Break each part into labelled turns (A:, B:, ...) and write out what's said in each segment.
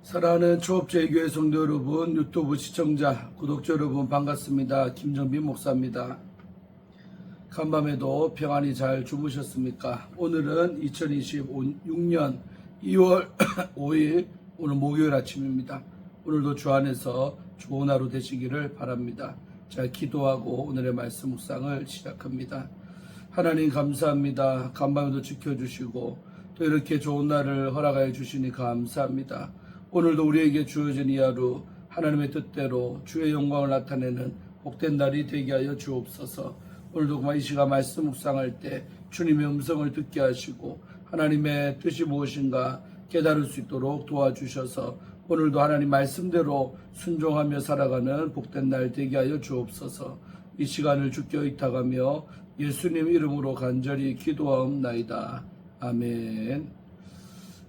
A: 사랑하는 초업제교회 성도 여러분, 유튜브 시청자, 구독자 여러분 반갑습니다. 김정빈 목사입니다. 간밤에도 평안히 잘 주무셨습니까? 오늘은 2026년 2월 5일 오늘 목요일 아침입니다. 오늘도 주 안에서 좋은 하루 되시기를 바랍니다. 잘 기도하고 오늘의 말씀 묵상을 시작합니다. 하나님 감사합니다. 간밤에도 지켜주시고 또 이렇게 좋은 날을 허락하여 주시니 감사합니다. 오늘도 우리에게 주어진 이 하루 하나님의 뜻대로 주의 영광을 나타내는 복된 날이 되게 하여 주옵소서. 오늘도 이 시간 말씀 묵상할 때 주님의 음성을 듣게 하시고 하나님의 뜻이 무엇인가 깨달을 수 있도록 도와주셔서 오늘도 하나님 말씀대로 순종하며 살아가는 복된 날 되게 하여 주옵소서. 이 시간을 주께 의탁하며 예수님 이름으로 간절히 기도하옵나이다. 아멘.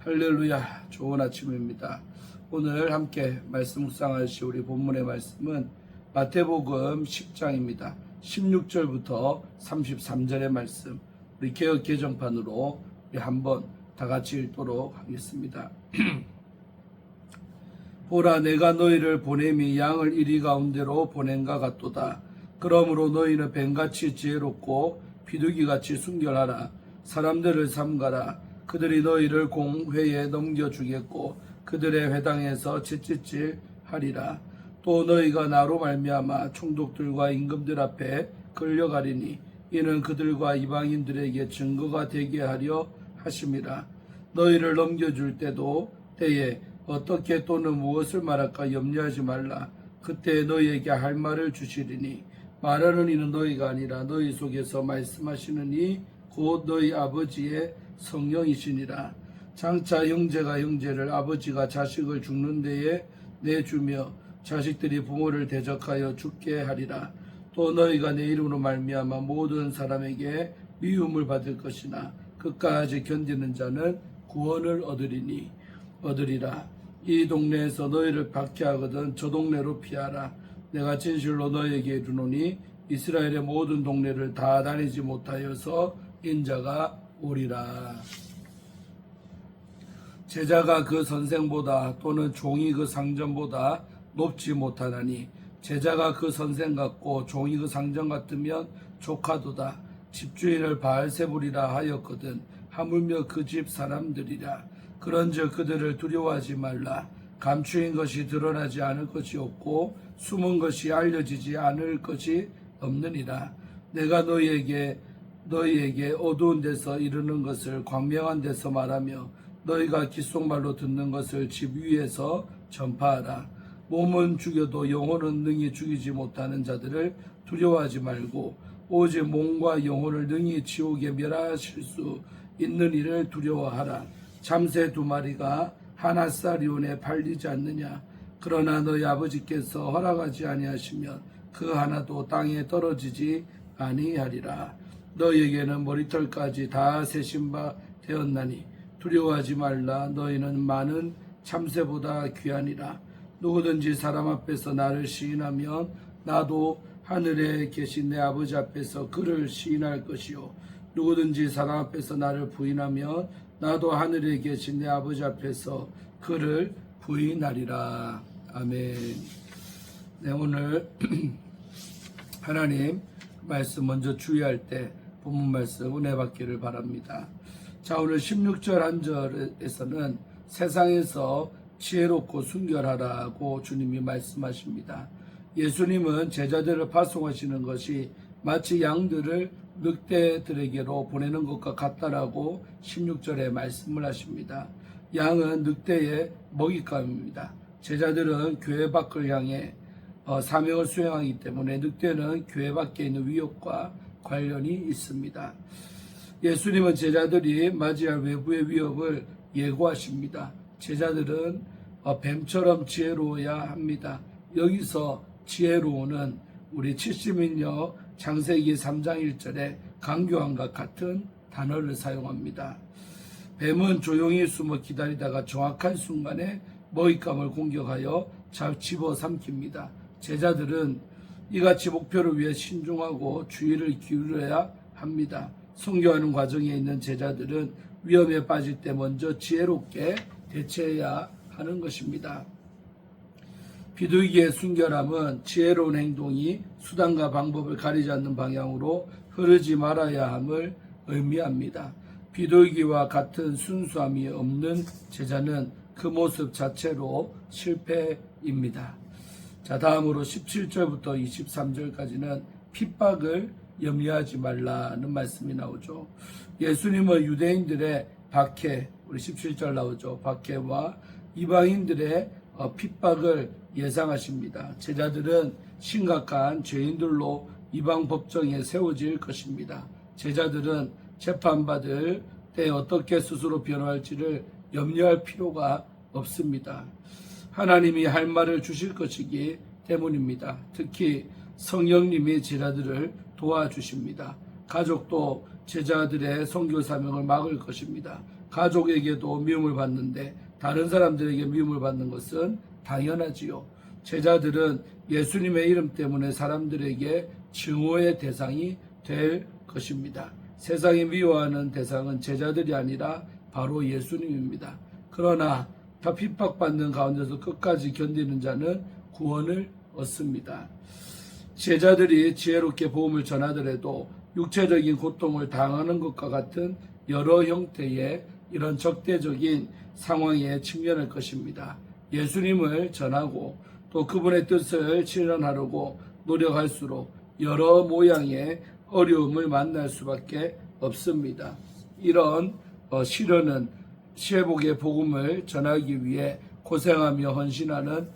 A: 할렐루야. 좋은 아침입니다. 오늘 함께 말씀 묵상하실 우리 본문의 말씀은 마태복음 10장입니다. 16절부터 33절의 말씀, 우리 개역 개정판으로 우리 한번 다 같이 읽도록 하겠습니다. 보라, 내가 너희를 보냄이 양을 이리 가운데로 보낸가 같도다. 그러므로 너희는 뱀같이 지혜롭고 비둘기같이 순결하라. 사람들을 삼가라. 그들이 너희를 공회에 넘겨주겠고 그들의 회당에서 칫칫질 하리라. 또 너희가 나로 말미암아 총독들과 임금들 앞에 끌려가리니 이는 그들과 이방인들에게 증거가 되게 하려 하심이라. 너희를 넘겨줄 때에 어떻게 또는 무엇을 말할까 염려하지 말라. 그때 너희에게 할 말을 주시리니 말하는 이는 너희가 아니라 너희 속에서 말씀하시는 이 곧 너희 아버지의 성령이시니라. 장차 형제가 형제를, 아버지가 자식을 죽는 데에 내주며 자식들이 부모를 대적하여 죽게 하리라. 또 너희가 내 이름으로 말미암아 모든 사람에게 미움을 받을 것이나 끝까지 견디는 자는 구원을 얻으리라. 이 동네에서 너희를 박해하거든 저 동네로 피하라. 내가 진실로 너희에게 이르노니 이스라엘의 모든 동네를 다 다니지 못하여서 인자가 오리라. 제자가 그 선생보다 또는 종이 그 상전보다 높지 못하나니 제자가 그 선생 같고 종이 그 상전 같으면 조카도다. 집주인을 바알세불이라 하였거든 하물며 그 집 사람들이라. 그런즉 그들을 두려워하지 말라. 감추인 것이 드러나지 않을 것이 없고 숨은 것이 알려지지 않을 것이 없느니라. 내가 너희에게 어두운 데서 이르는 것을 광명한 데서 말하며 너희가 귓속말로 듣는 것을 집 위에서 전파하라. 몸은 죽여도 영혼은 능히 죽이지 못하는 자들을 두려워하지 말고 오직 몸과 영혼을 능히 지옥에 멸하실 수 있는 이를 두려워하라. 참새 2마리가 한 앗사리온에 팔리지 않느냐. 그러나 너희 아버지께서 허락하지 아니하시면 그 하나도 땅에 떨어지지 아니하리라. 너희에게는 머리털까지 다 세신 바 되었나니 두려워하지 말라. 너희는 많은 참새보다 귀하니라. 누구든지 사람 앞에서 나를 시인하면 나도 하늘에 계신 내 아버지 앞에서 그를 시인할 것이요 누구든지 사람 앞에서 나를 부인하면 나도 하늘에 계신 내 아버지 앞에서 그를 부인하리라. 아멘. 네, 오늘 하나님 말씀 먼저 주의할 때 본문 말씀 은혜 받기를 바랍니다. 자, 오늘 16절 한 절에서는 세상에서 지혜롭고 순결하라고 주님이 말씀하십니다. 예수님은 제자들을 파송하시는 것이 마치 양들을 늑대들에게로 보내는 것과 같다라고 16절에 말씀을 하십니다. 양은 늑대의 먹잇감입니다. 제자들은 교회 밖을 향해 사명을 수행하기 때문에 늑대는 교회 밖에 있는 위협과 관련이 있습니다. 예수님은 제자들이 맞이할 외부의 위협을 예고하십니다. 제자들은 뱀처럼 지혜로워야 합니다. 여기서 지혜로우는 우리 70인여 창세기 3장 1절에 강교함과 같은 단어를 사용합니다. 뱀은 조용히 숨어 기다리다가 정확한 순간에 먹잇감을 공격하여 집어삼킵니다. 제자들은 이같이 목표를 위해 신중하고 주의를 기울여야 합니다. 선교하는 과정에 있는 제자들은 위험에 빠질 때 먼저 지혜롭게 대처해야 하는 것입니다. 비둘기의 순결함은 지혜로운 행동이 수단과 방법을 가리지 않는 방향으로 흐르지 말아야 함을 의미합니다. 비둘기와 같은 순수함이 없는 제자는 그 모습 자체로 실패입니다. 자, 다음으로 17절부터 23절까지는 핍박을 염려하지 말라는 말씀이 나오죠. 예수님은 유대인들의 박해, 우리 17절 나오죠. 박해와 이방인들의 핍박을 예상하십니다. 제자들은 심각한 죄인들로 이방 법정에 세워질 것입니다. 제자들은 재판받을 때 어떻게 스스로 변화할지를 염려할 필요가 없습니다. 하나님이 할 말을 주실 것이기 때문입니다. 특히 성령님이 제자들을 도와주십니다. 가족도 제자들의 선교 사명을 막을 것입니다. 가족에게도 미움을 받는데 다른 사람들에게 미움을 받는 것은 당연하지요. 제자들은 예수님의 이름 때문에 사람들에게 증오의 대상이 될 것입니다. 세상이 미워하는 대상은 제자들이 아니라 바로 예수님입니다. 그러나 다 핍박받는 가운데서 끝까지 견디는 자는 구원을 얻습니다. 제자들이 지혜롭게 복음을 전하더라도 육체적인 고통을 당하는 것과 같은 여러 형태의 이런 적대적인 상황에 직면할 것입니다. 예수님을 전하고 또 그분의 뜻을 실현하려고 노력할수록 여러 모양의 어려움을 만날 수밖에 없습니다. 이런 시련은 시회복의 복음을 전하기 위해 고생하며 헌신하는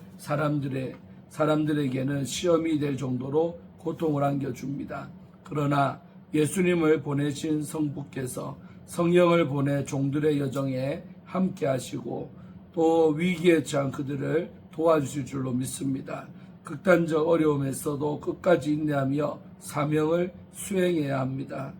A: 사람들에게는 시험이 될 정도로 고통을 안겨줍니다. 그러나 예수님을 보내신 성부께서 성령을 보내 종들의 여정에 함께 하시고 또 위기에 처한 그들을 도와주실 줄로 믿습니다. 극단적 어려움에서도 끝까지 인내하며 사명을 수행해야 합니다.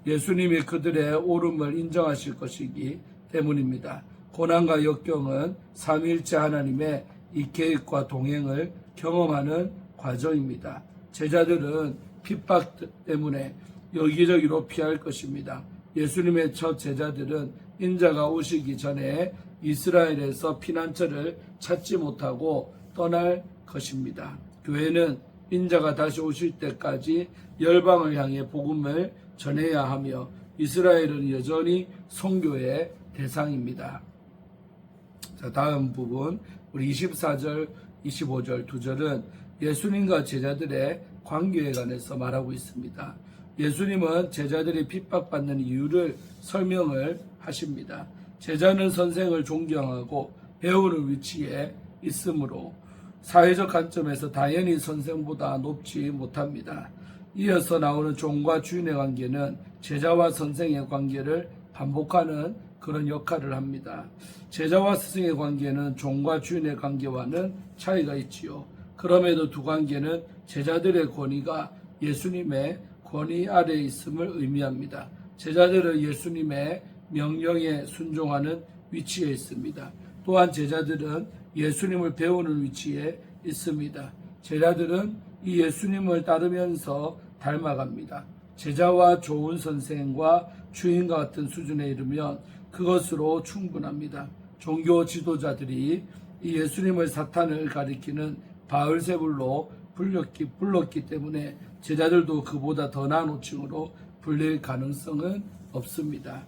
A: 예수님이 그들의 옳음을 인정하실 것이기 때문입니다. 고난과 역경은 삼위일체 하나님의 이 계획과 동행을 경험하는 과정입니다. 제자들은 핍박 때문에 여기저기로 피할 것입니다. 예수님의 첫 제자들은 인자가 오시기 전에 이스라엘에서 피난처를 찾지 못하고 떠날 것입니다. 교회는 인자가 다시 오실 때까지 열방을 향해 복음을 전해야 하며 이스라엘은 여전히 선교의 대상입니다. 자, 다음 부분 우리 24절, 25절 두 절은 예수님과 제자들의 관계에 관해서 말하고 있습니다. 예수님은 제자들이 핍박받는 이유를 설명을 하십니다. 제자는 선생을 존경하고 배우는 위치에 있으므로 사회적 관점에서 당연히 선생보다 높지 못합니다. 이어서 나오는 종과 주인의 관계는 제자와 선생의 관계를 반복하는 그런 역할을 합니다. 제자와 스승의 관계는 종과 주인의 관계와는 차이가 있지요. 그럼에도 두 관계는 제자들의 권위가 예수님의 권위 아래에 있음을 의미합니다. 제자들은 예수님의 명령에 순종하는 위치에 있습니다. 또한 제자들은 예수님을 배우는 위치에 있습니다. 제자들은 이 예수님을 따르면서 닮아갑니다. 제자와 좋은 선생과 주인과 같은 수준에 이르면 그것으로 충분합니다. 종교 지도자들이 이 예수님을 사탄을 가리키는 바울세불로 불렀기 때문에 제자들도 그보다 더 나은 호칭으로 불릴 가능성은 없습니다.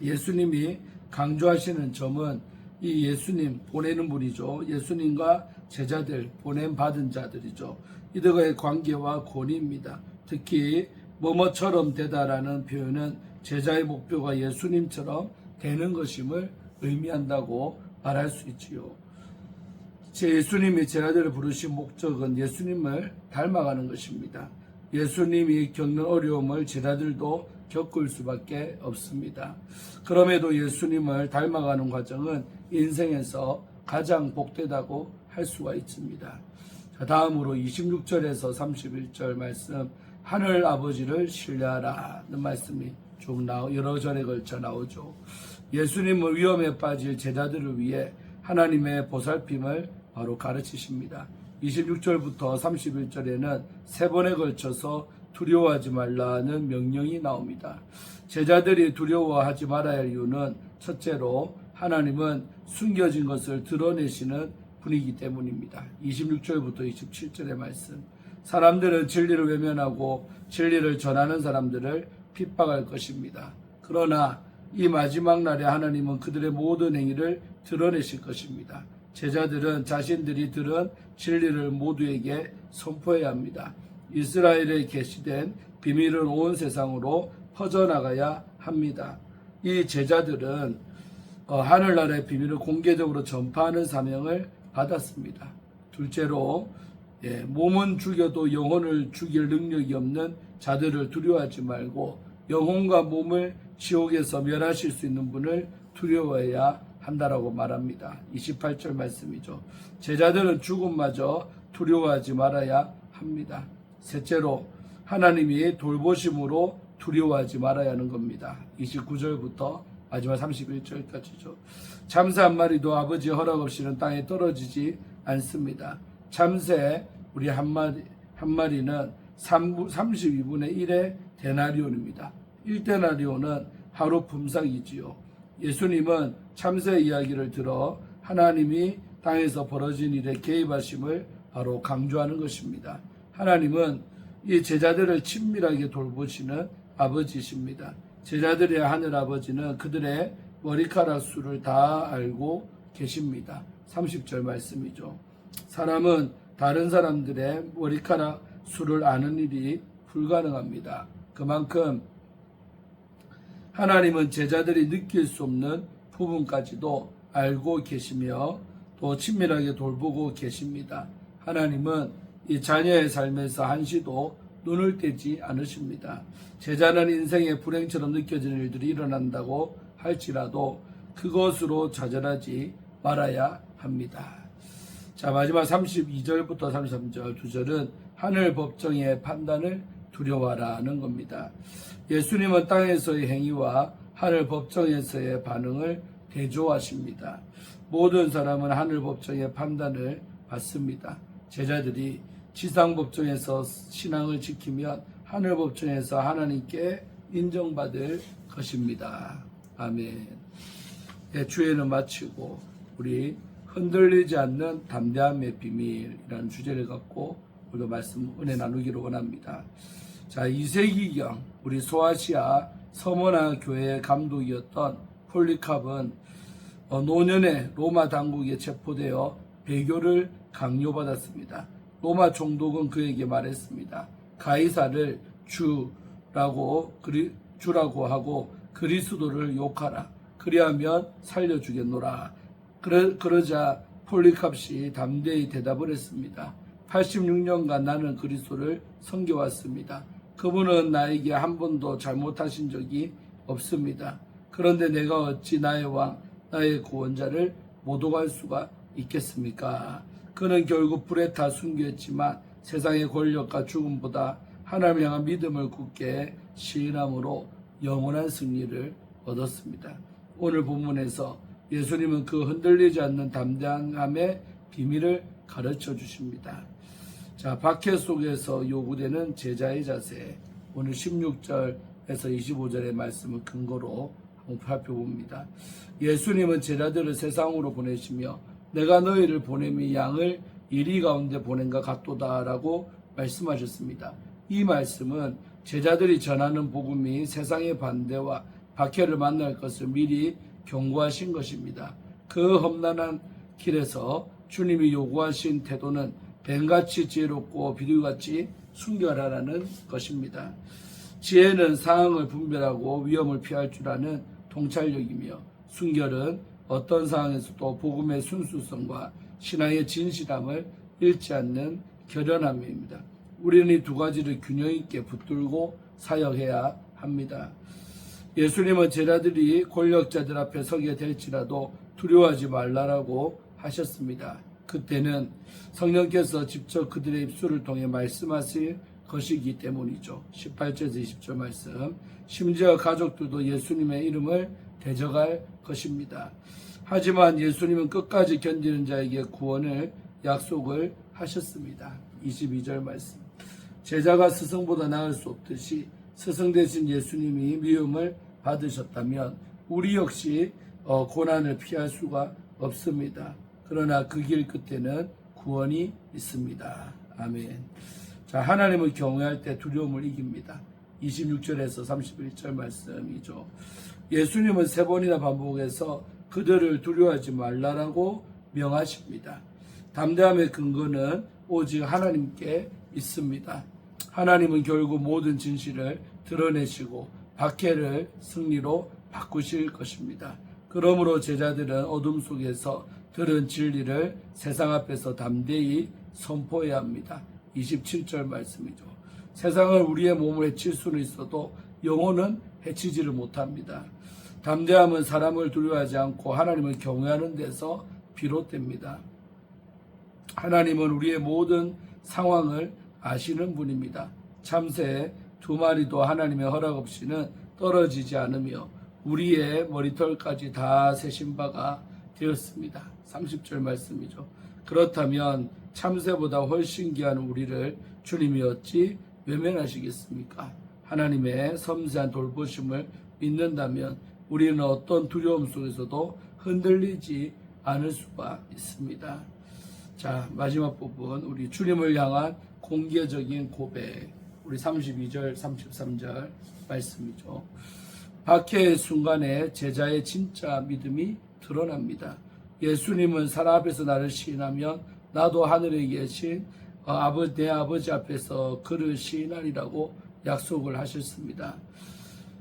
A: 예수님이 강조하시는 점은 이 예수님 보내는 분이죠. 예수님과 제자들 보냄 받은 자들이죠. 이들과의 관계와 권위입니다. 특히 뭐뭐처럼 되다라는 표현은 제자의 목표가 예수님처럼 되는 것임을 의미한다고 말할 수 있지요. 예수님이 제자들을 부르신 목적은 예수님을 닮아가는 것입니다. 예수님이 겪는 어려움을 제자들도 겪을 수밖에 없습니다. 그럼에도 예수님을 닮아가는 과정은 인생에서 가장 복되다고 할 수가 있습니다. 자, 다음으로 26절에서 31절 말씀, 하늘 아버지를 신뢰하라는 말씀이 쭉 여러 절에 걸쳐 나오죠. 예수님은 위험에 빠질 제자들을 위해 하나님의 보살핌을 바로 가르치십니다. 26절부터 31절에는 세 번에 걸쳐서 두려워하지 말라는 명령이 나옵니다. 제자들이 두려워하지 말아야 할 이유는 첫째로 하나님은 숨겨진 것을 드러내시는 분이기 때문입니다. 26절부터 27절의 말씀. 사람들은 진리를 외면하고 진리를 전하는 사람들을 핍박할 것입니다. 그러나 이 마지막 날에 하나님은 그들의 모든 행위를 드러내실 것입니다. 제자들은 자신들이 들은 진리를 모두에게 선포해야 합니다. 이스라엘에 계시된 비밀은 온 세상으로 퍼져나가야 합니다. 이 제자들은 하늘나라의 비밀을 공개적으로 전파하는 사명을 받았습니다. 둘째로 몸은 죽여도 영혼을 죽일 능력이 없는 자들을 두려워하지 말고 영혼과 몸을 지옥에서 멸하실 수 있는 분을 두려워해야 한다라고 말합니다. 28절 말씀이죠. 제자들은 죽음마저 두려워하지 말아야 합니다. 셋째로 하나님이 돌보심으로 두려워하지 말아야 하는 겁니다. 29절부터 마지막 31절까지죠. 참새 한 마리도 아버지의 허락 없이는 땅에 떨어지지 않습니다. 참새 우리 한 마리는 32분의 1의 데나리온입니다. 1데나리온은 하루 품삯이지요. 예수님은 참새 이야기를 들어 하나님이 땅에서 벌어진 일에 개입하심을 바로 강조하는 것입니다. 하나님은 이 제자들을 친밀하게 돌보시는 아버지십니다. 제자들의 하늘아버지는 그들의 머리카락 수를 다 알고 계십니다. 30절 말씀이죠. 사람은 다른 사람들의 머리카락 수를 아는 일이 불가능합니다. 그만큼 하나님은 제자들이 느낄 수 없는 부분까지도 알고 계시며 또 친밀하게 돌보고 계십니다. 하나님은 이 자녀의 삶에서 한시도 눈을 떼지 않으십니다. 제자는 인생의 불행처럼 느껴지는 일들이 일어난다고 할지라도 그것으로 좌절하지 말아야 합니다. 자, 마지막 32절부터 33절 두 절은 하늘 법정의 판단을 두려워하라는 겁니다. 예수님은 땅에서의 행위와 하늘 법정에서의 반응을 대조하십니다. 모든 사람은 하늘 법정의 판단을 받습니다. 제자들이 지상 법정에서 신앙을 지키면 하늘 법정에서 하나님께 인정받을 것입니다. 아멘. 주에는 마치고 우리 흔들리지 않는 담대함의 비밀이라는 주제를 갖고 오늘도 말씀 은혜 나누기를 원합니다. 자, 2세기경 우리 소아시아 서머나 교회의 감독이었던 폴리캅은 노년에 로마 당국에 체포되어 배교를 강요받았습니다. 로마 총독은 그에게 말했습니다. 가이사를 주라고 하고 그리스도를 욕하라. 그리하면 살려주겠노라. 그러자 폴리캅이 담대히 대답을 했습니다. 86년간 나는 그리스도를 섬겨왔습니다. 그분은 나에게 한 번도 잘못하신 적이 없습니다. 그런데 내가 어찌 나의 왕, 나의 구원자를 모독할 수가 있겠습니까? 그는 결국 불에 타 숨겼지만 세상의 권력과 죽음보다 하나님을 향한 믿음을 굳게 시인함으로 영원한 승리를 얻었습니다. 오늘 본문에서 예수님은 그 흔들리지 않는 담대함의 비밀을 가르쳐 주십니다. 자, 박해 속에서 요구되는 제자의 자세, 오늘 16절에서 25절의 말씀을 근거로 한번 살펴봅니다. 예수님은 제자들을 세상으로 보내시며 내가 너희를 보냄이 양을 이리 가운데 보낸과 같도다라고 말씀하셨습니다. 이 말씀은 제자들이 전하는 복음이 세상의 반대와 박해를 만날 것을 미리 경고하신 것입니다. 그 험난한 길에서 주님이 요구하신 태도는 뱀같이 지혜롭고 비둘기같이 순결하라는 것입니다. 지혜는 상황을 분별하고 위험을 피할 줄 아는 통찰력이며 순결은 어떤 상황에서도 복음의 순수성과 신앙의 진실함을 잃지 않는 결연함입니다. 우리는 이 두 가지를 균형 있게 붙들고 사역해야 합니다. 예수님은 제자들이 권력자들 앞에 서게 될지라도 두려워하지 말라라고 하셨습니다. 그때는 성령께서 직접 그들의 입술을 통해 말씀하실 것이기 때문이죠. 18절에서 20절 말씀. 심지어 가족들도 예수님의 이름을 대적할 것입니다. 하지만 예수님은 끝까지 견디는 자에게 구원을 약속을 하셨습니다. 22절 말씀. 제자가 스승보다 나을 수 없듯이 스승 대신 예수님이 미움을 받으셨다면 우리 역시 고난을 피할 수가 없습니다. 그러나 그 길 끝에는 구원이 있습니다. 아멘. 자, 하나님을 경외할 때 두려움을 이깁니다. 26절에서 31절 말씀이죠. 예수님은 3번이나 반복해서 그들을 두려워하지 말라라고 명하십니다. 담대함의 근거는 오직 하나님께 있습니다. 하나님은 결국 모든 진실을 드러내시고 박해를 승리로 바꾸실 것입니다. 그러므로 제자들은 어둠 속에서 들은 진리를 세상 앞에서 담대히 선포해야 합니다. 27절 말씀이죠. 세상을 우리의 몸을 해칠 수는 있어도 영혼은 해치지를 못합니다. 담대함은 사람을 두려워하지 않고 하나님을 경외하는 데서 비롯됩니다. 하나님은 우리의 모든 상황을 아시는 분입니다. 참새 2마리도 하나님의 허락 없이는 떨어지지 않으며 우리의 머리털까지 다 세신 바가 되었습니다. 30절 말씀이죠. 그렇다면 참새보다 훨씬 귀한 우리를 주님이 어찌 외면하시겠습니까? 하나님의 섬세한 돌보심을 믿는다면 우리는 어떤 두려움 속에서도 흔들리지 않을 수가 있습니다. 자, 마지막 부분, 우리 주님을 향한 공개적인 고백, 우리 32절, 33절 말씀이죠. 박해의 순간에 제자의 진짜 믿음이 드러납니다. 예수님은 사람 앞에서 나를 시인하면 나도 하늘에 계신 내 아버지 앞에서 그를 시인하리라고 약속을 하셨습니다.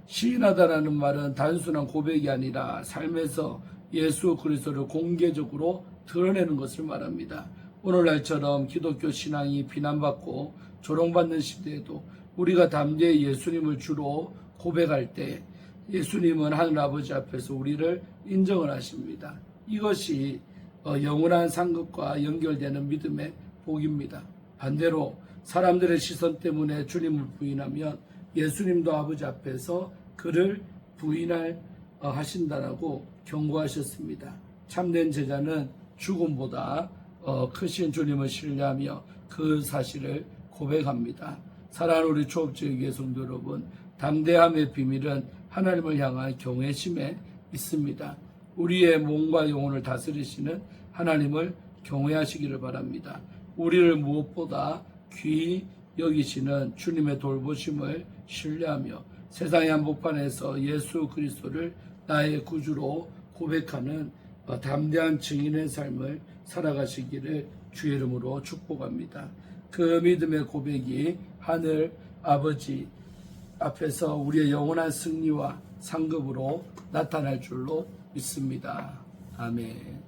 A: 시인하다라는 말은 단순한 고백이 아니라 삶에서 예수 그리스도를 공개적으로 드러내는 것을 말합니다. 오늘날처럼 기독교 신앙이 비난받고 조롱받는 시대에도 우리가 담대히 예수님을 주로 고백할 때 예수님은 하늘아버지 앞에서 우리를 인정을 하십니다. 이것이 영원한 상급과 연결되는 믿음의 복입니다. 반대로 사람들의 시선 때문에 주님을 부인하면 예수님도 아버지 앞에서 그를 부인할 하신다라고 경고하셨습니다. 참된 제자는 죽음보다 크신 주님을 신뢰하며 그 사실을 고백합니다. 사랑하는 우리 초업제의 성도 여러분, 담대함의 비밀은 하나님을 향한 경외심에 있습니다. 우리의 몸과 영혼을 다스리시는 하나님을 경외하시기를 바랍니다. 우리를 무엇보다 귀히 여기시는 주님의 돌보심을 신뢰하며 세상의 한복판에서 예수 그리스도를 나의 구주로 고백하는 담대한 증인의 삶을 살아가시기를 주의 이름으로 축복합니다. 그 믿음의 고백이 하늘 아버지 앞에서 우리의 영원한 승리와 상급으로 나타날 줄로 믿습니다. 아멘.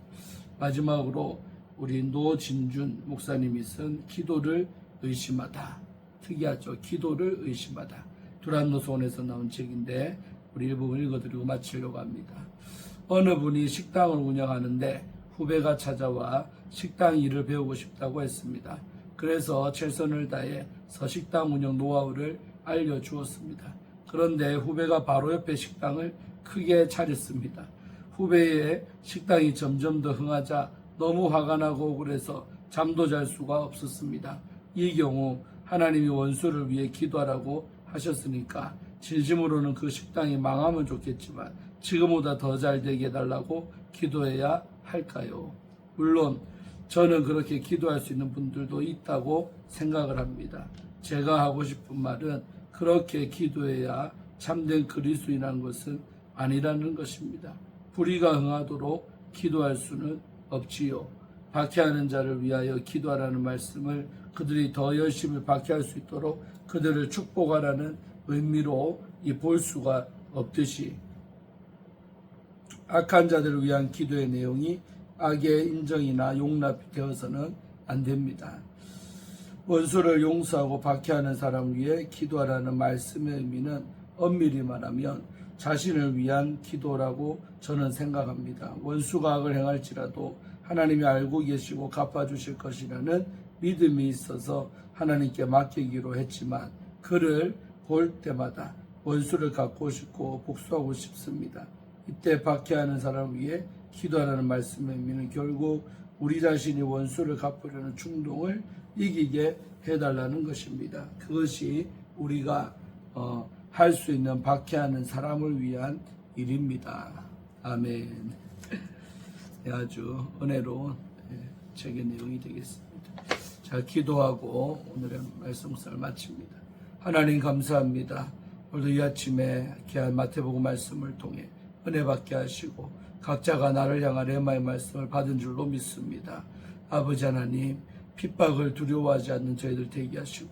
A: 마지막으로 우리 노진준 목사님이 쓴 기도를 의심하다. 특이하죠. 기도를 의심하다. 두란노소원에서 나온 책인데 우리 일부분 읽어드리고 마치려고 합니다. 어느 분이 식당을 운영하는데 후배가 찾아와 식당 일을 배우고 싶다고 했습니다. 그래서 최선을 다해 서식당 운영 노하우를 알려주었습니다. 그런데 후배가 바로 옆에 식당을 크게 차렸습니다. 후배의 식당이 점점 더 흥하자 너무 화가 나고 억울해서 잠도 잘 수가 없었습니다. 이 경우 하나님이 원수를 위해 기도하라고 하셨으니까 진심으로는 그 식당이 망하면 좋겠지만 지금보다 더 잘 되게 해달라고 기도해야 할까요? 물론 저는 그렇게 기도할 수 있는 분들도 있다고 생각을 합니다. 제가 하고 싶은 말은 그렇게 기도해야 참된 그리스도인이라는 것은 아니라는 것입니다. 불의가 흥하도록 기도할 수는 없지요. 박해하는 자를 위하여 기도하라는 말씀을 그들이 더 열심히 박해할 수 있도록 그들을 축복하라는 의미로 볼 수가 없듯이 악한 자들을 위한 기도의 내용이 악의 인정이나 용납이 되어서는 안 됩니다. 원수를 용서하고 박해하는 사람 위해 기도하라는 말씀의 의미는 엄밀히 말하면 자신을 위한 기도라고 저는 생각합니다. 원수가 악을 행할지라도 하나님이 알고 계시고 갚아주실 것이라는 믿음이 있어서 하나님께 맡기기로 했지만 그를 볼 때마다 원수를 갚고 싶고 복수하고 싶습니다. 이때 박해하는 사람을 위해 기도하라는 말씀의 의미는 결국 우리 자신이 원수를 갚으려는 충동을 이기게 해달라는 것입니다. 그것이 우리가 할 수 있는 박해하는 사람을 위한 일입니다. 아멘. 아주 은혜로운 책의 내용이 되겠습니다. 자, 기도하고 오늘의 말씀 묵상을 마칩니다. 하나님 감사합니다. 오늘도 이 아침에 귀한 마태복음 말씀을 통해 은혜 받게 하시고 각자가 나를 향한 레마의 말씀을 받은 줄로 믿습니다. 아버지 하나님, 핍박을 두려워하지 않는 저희들 되게 하시고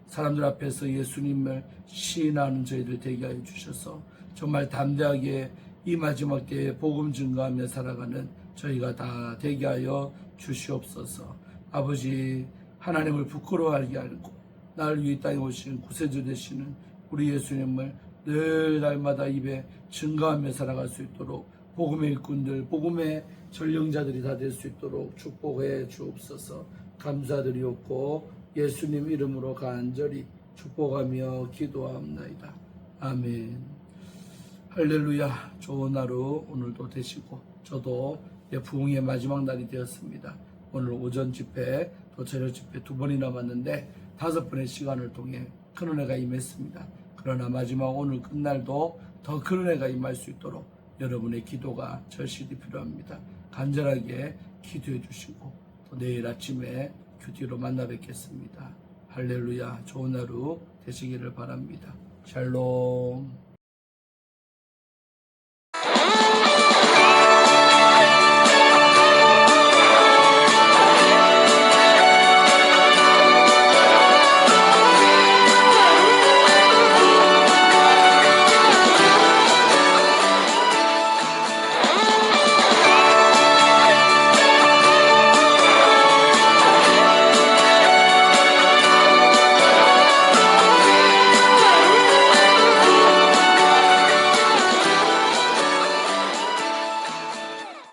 A: 사람들 앞에서 예수님을 시인하는 저희들 되게 하여 주셔서 정말 담대하게 이 마지막 때에 복음 증거하며 살아가는 저희가 다 되게 하여 주시옵소서. 아버지, 하나님을 부끄러워하게 하고 나를 위해 땅에 오신 구세주 되시는 우리 예수님을 늘 날마다 입에 증거하며 살아갈 수 있도록 복음의 일꾼들, 복음의 전령자들이 다 될 수 있도록 축복해 주옵소서. 감사드리옵고 예수님 이름으로 간절히 축복하며 기도하옵나이다. 아멘. 할렐루야. 좋은 하루 오늘도 되시고 저도 부흥의 마지막 날이 되었습니다. 오늘 오전 집회 또 저녁 집회 2번이 남았는데 5번의 시간을 통해 큰 은혜가 임했습니다. 그러나 마지막 오늘 끝날도 더 큰 은혜가 임할 수 있도록 여러분의 기도가 절실히 필요합니다. 간절하게 기도해 주시고 또 내일 아침에 큐티로 만나 뵙겠습니다. 할렐루야. 좋은 하루 되시기를 바랍니다. 샬롬.